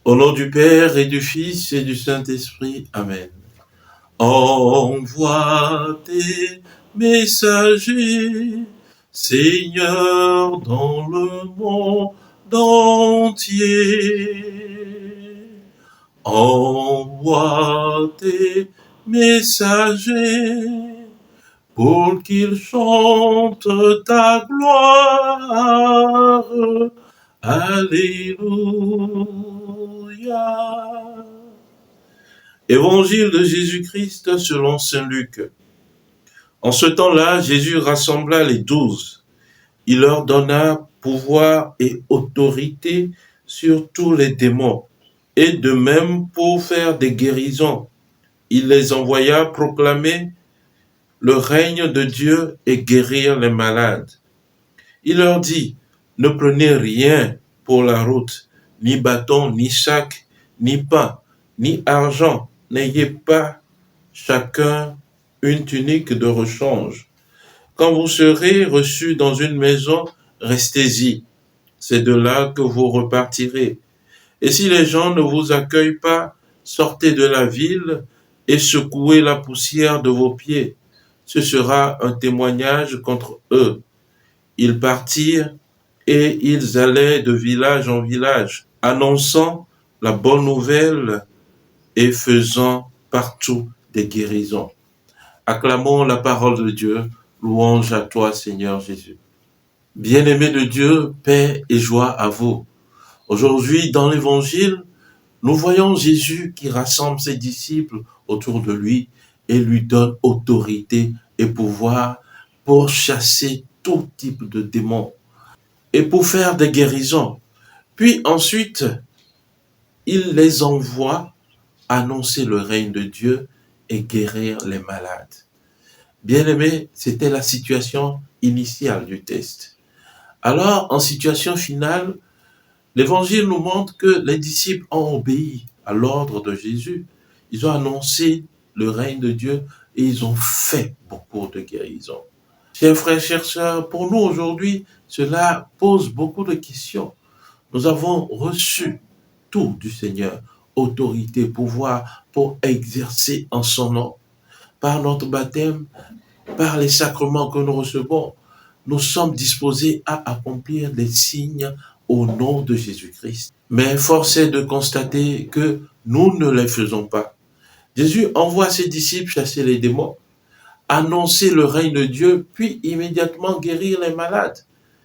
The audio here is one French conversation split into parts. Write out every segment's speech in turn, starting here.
Au nom du Père et du Fils et du Saint-Esprit. Amen. Envoie tes messagers, Seigneur, dans le monde entier. Envoie tes messagers pour qu'ils chantent ta gloire. Alléluia. Évangile de Jésus-Christ selon saint Luc. En ce temps-là, Jésus rassembla les 12. Il leur donna pouvoir et autorité sur tous les démons, et de même pour faire des guérisons. Il les envoya proclamer le règne de Dieu et guérir les malades. Il leur dit, ne prenez rien pour la route, ni bâton, ni sac, ni pain, ni argent. N'ayez pas chacun une tunique de rechange. Quand vous serez reçus dans une maison, restez-y. C'est de là que vous repartirez. Et si les gens ne vous accueillent pas, sortez de la ville et secouez la poussière de vos pieds. Ce sera un témoignage contre eux. Ils partirent et ils allaient de village en village, annonçant la bonne nouvelle et faisant partout des guérisons. Acclamons la parole de Dieu. Louange à toi, Seigneur Jésus. Bien-aimés de Dieu, paix et joie à vous. Aujourd'hui, dans l'Évangile, nous voyons Jésus qui rassemble ses disciples autour de lui et lui donne autorité et pouvoir pour chasser tout type de démons et pour faire des guérisons. Puis ensuite, il les envoie annoncer le règne de Dieu et guérir les malades. Bien-aimés, c'était la situation initiale du test. Alors, en situation finale, l'Évangile nous montre que les disciples ont obéi à l'ordre de Jésus. Ils ont annoncé le règne de Dieu et ils ont fait beaucoup de guérisons. Chers frères, chères sœurs, pour nous aujourd'hui, cela pose beaucoup de questions. Nous avons reçu tout du Seigneur, autorité, pouvoir pour exercer en son nom. Par notre baptême, par les sacrements que nous recevons, nous sommes disposés à accomplir les signes au nom de Jésus-Christ. Mais force est de constater que nous ne les faisons pas. Jésus envoie ses disciples chasser les démons, annoncer le règne de Dieu, puis immédiatement guérir les malades.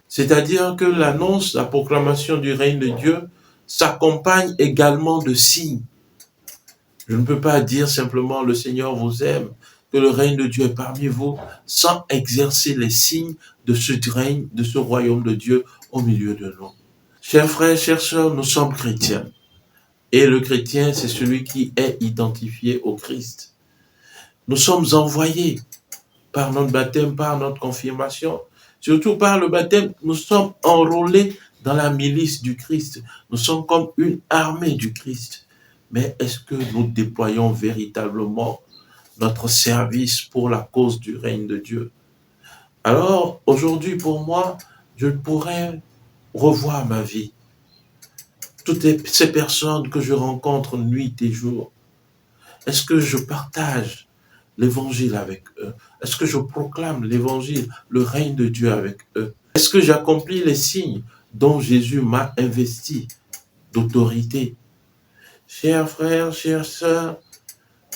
C'est-à-dire que l'annonce, la proclamation du règne de Dieu s'accompagne également de signes. Je ne peux pas dire simplement le Seigneur vous aime, que le règne de Dieu est parmi vous, sans exercer les signes de ce règne, de ce royaume de Dieu au milieu de nous. Chers frères, chères sœurs, nous sommes chrétiens. Et le chrétien, c'est celui qui est identifié au Christ. Nous sommes envoyés par notre baptême, par notre confirmation, surtout par le baptême, nous sommes enrôlés dans la milice du Christ. Nous sommes comme une armée du Christ. Mais est-ce que nous déployons véritablement notre service pour la cause du règne de Dieu? Alors, aujourd'hui, pour moi, je pourrais revoir ma vie. Toutes ces personnes que je rencontre nuit et jour, est-ce que je partage l'évangile avec eux? Est-ce que je proclame l'évangile, le règne de Dieu avec eux? Est-ce que j'accomplis les signes dont Jésus m'a investi d'autorité? Chers frères, chères sœurs,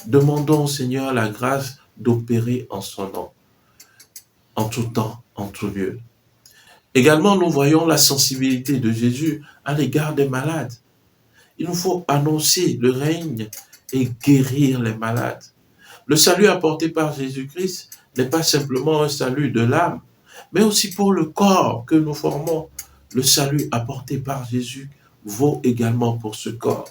demandons au Seigneur la grâce d'opérer en son nom, en tout temps, en tout lieu. Également, nous voyons la sensibilité de Jésus à l'égard des malades. Il nous faut annoncer le règne et guérir les malades. Le salut apporté par Jésus-Christ n'est pas simplement un salut de l'âme, mais aussi pour le corps que nous formons. Le salut apporté par Jésus vaut également pour ce corps.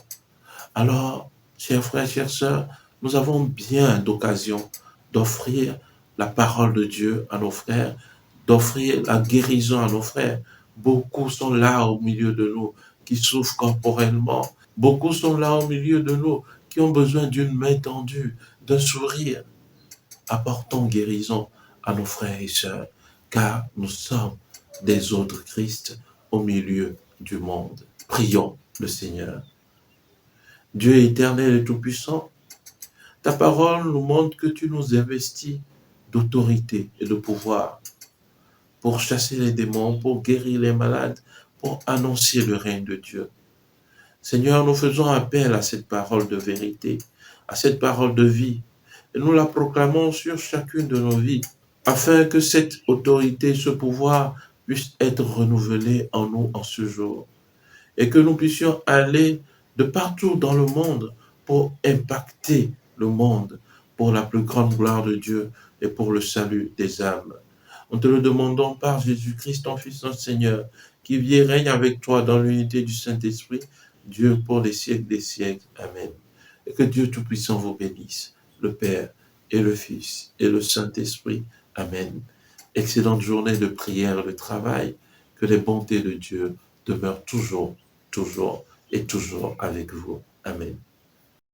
Alors, chers frères, chères sœurs, nous avons bien d'occasion d'offrir la parole de Dieu à nos frères, d'offrir la guérison à nos frères. Beaucoup sont là au milieu de nous qui souffrent corporellement. Beaucoup sont là au milieu de nous qui ont besoin d'une main tendue, d'un sourire. Apportons guérison à nos frères et sœurs, car nous sommes des autres Christ au milieu du monde. Prions le Seigneur. Dieu éternel et tout-puissant, ta parole nous montre que tu nous investis d'autorité et de pouvoir pour chasser les démons, pour guérir les malades, pour annoncer le règne de Dieu. Seigneur, nous faisons appel à cette parole de vérité, à cette parole de vie, et nous la proclamons sur chacune de nos vies, afin que cette autorité, ce pouvoir puisse être renouvelé en nous en ce jour, et que nous puissions aller de partout dans le monde pour impacter le monde, pour la plus grande gloire de Dieu et pour le salut des âmes. Nous te le demandons par Jésus-Christ, ton Fils, notre Seigneur, qui vit et règne avec toi dans l'unité du Saint-Esprit, Dieu pour les siècles des siècles. Amen. Et que Dieu Tout-Puissant vous bénisse, le Père et le Fils et le Saint-Esprit. Amen. Excellente journée de prière et de travail. Que les bontés de Dieu demeurent toujours, toujours et toujours avec vous. Amen.